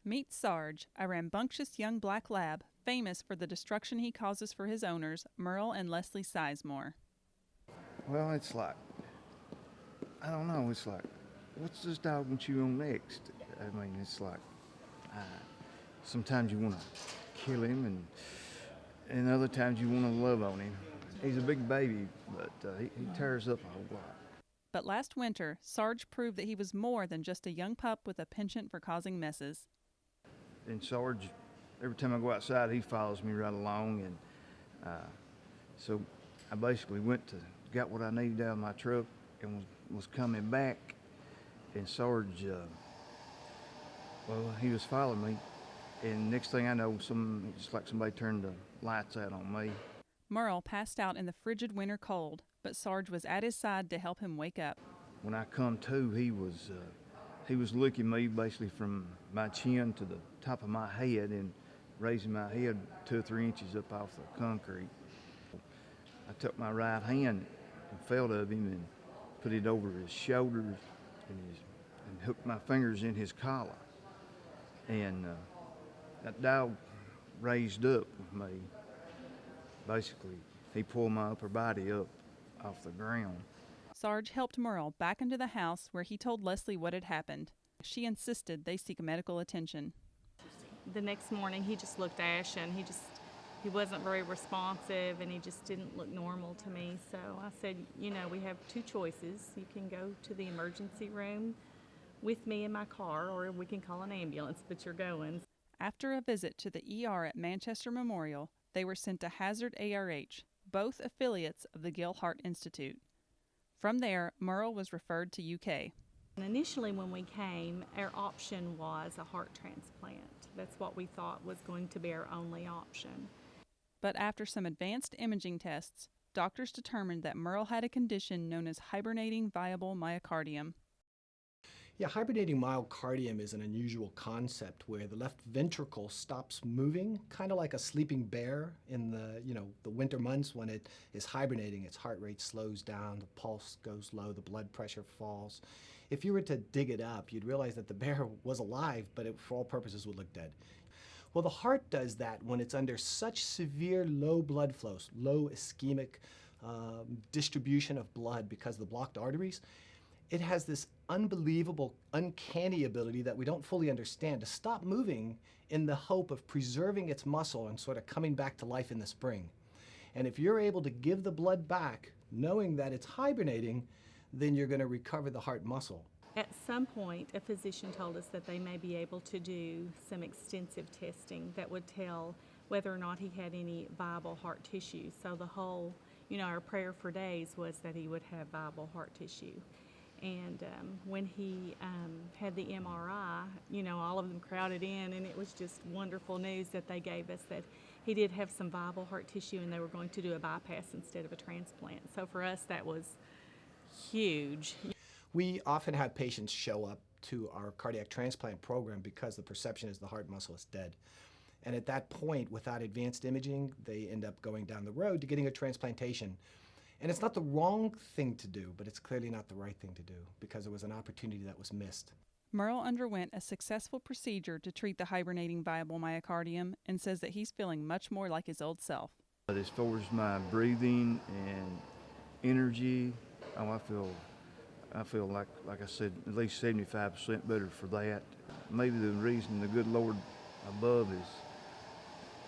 Meet Sarge, a rambunctious young black lab, famous for the destruction he causes for his owners, Mryl and Leslie Sizemore. Well, it's like, I don't know, it's like, what's this dog want you on next? I mean, it's like, sometimes you want to kill him, and other times you want to love on him. He's a big baby, but he tears up a whole lot. But last winter, Sarge proved that he was more than just a young pup with a penchant for causing messes. And Sarge, every time I go outside, he follows me right along, and so I basically got what I needed out of my truck and was coming back, and Sarge, he was following me, and next thing I know, just like somebody turned the lights out on me. Myrl passed out in the frigid winter cold, but Sarge was at his side to help him wake up. When I come to, he was licking me basically from my chin to the top of my head and raising my head 2 or 3 inches up off the concrete. I took my right hand and felt of him and put it over his shoulders and hooked my fingers in his collar. And that dog raised up with me. Basically, he pulled my upper body up off the ground. Sarge helped Myrl back into the house where he told Leslie what had happened. She insisted they seek medical attention. The next morning, he just looked ashen. He wasn't very responsive, and he just didn't look normal to me. So I said, we have 2 choices. You can go to the emergency room with me in my car, or we can call an ambulance, but you're going. After a visit to the ER at Manchester Memorial, they were sent to Hazard ARH, both affiliates of the Gill Heart Institute. From there, Myrl was referred to UK. And initially when we came, our option was a heart transplant. That's what we thought was going to be our only option. But after some advanced imaging tests, doctors determined that Myrl had a condition known as hibernating viable myocardium. Yeah, hibernating myocardium is an unusual concept where the left ventricle stops moving, kind of like a sleeping bear in the winter months when it is hibernating. Its heart rate slows down, the pulse goes low, the blood pressure falls. If you were to dig it up, you'd realize that the bear was alive, but it, for all purposes, would look dead. Well, the heart does that when it's under such severe low blood flows, low ischemic distribution of blood because of the blocked arteries. It has this unbelievable, uncanny ability that we don't fully understand to stop moving in the hope of preserving its muscle and sort of coming back to life in the spring. And if you're able to give the blood back, knowing that it's hibernating, then you're going to recover the heart muscle. At some point, a physician told us that they may be able to do some extensive testing that would tell whether or not he had any viable heart tissue. So the whole, our prayer for days was that he would have viable heart tissue. And when he had the MRI, all of them crowded in, and it was just wonderful news that they gave us that he did have some viable heart tissue and they were going to do a bypass instead of a transplant. So for us, that was huge. We often have patients show up to our cardiac transplant program because the perception is the heart muscle is dead. And at that point, without advanced imaging, they end up going down the road to getting a transplantation. And it's not the wrong thing to do, but it's clearly not the right thing to do because it was an opportunity that was missed. Myrl underwent a successful procedure to treat the hibernating viable myocardium and says that he's feeling much more like his old self. But as far as my breathing and energy, I feel like I said, at least 75% better for that. Maybe the reason the good Lord above has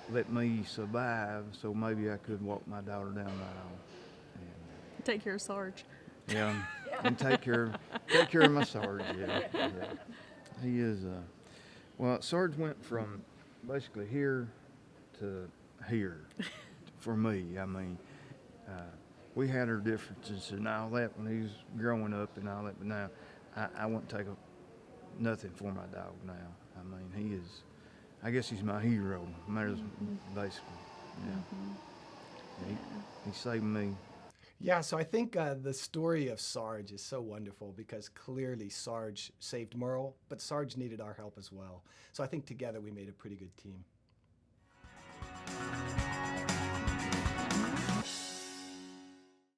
let me survive, so maybe I could walk my daughter down the aisle. Take care of Sarge. Yeah, and take care of my Sarge. Yeah. He is. Sarge went from basically here to here for me. I mean, we had our differences and all that when he was growing up and all that, but now I wouldn't take nothing for my dog now. I mean, he is. I guess he's my hero. Basically. Yeah. He saved me. Yeah, so I think the story of Sarge is so wonderful because clearly Sarge saved Myrl, but Sarge needed our help as well. So I think together we made a pretty good team.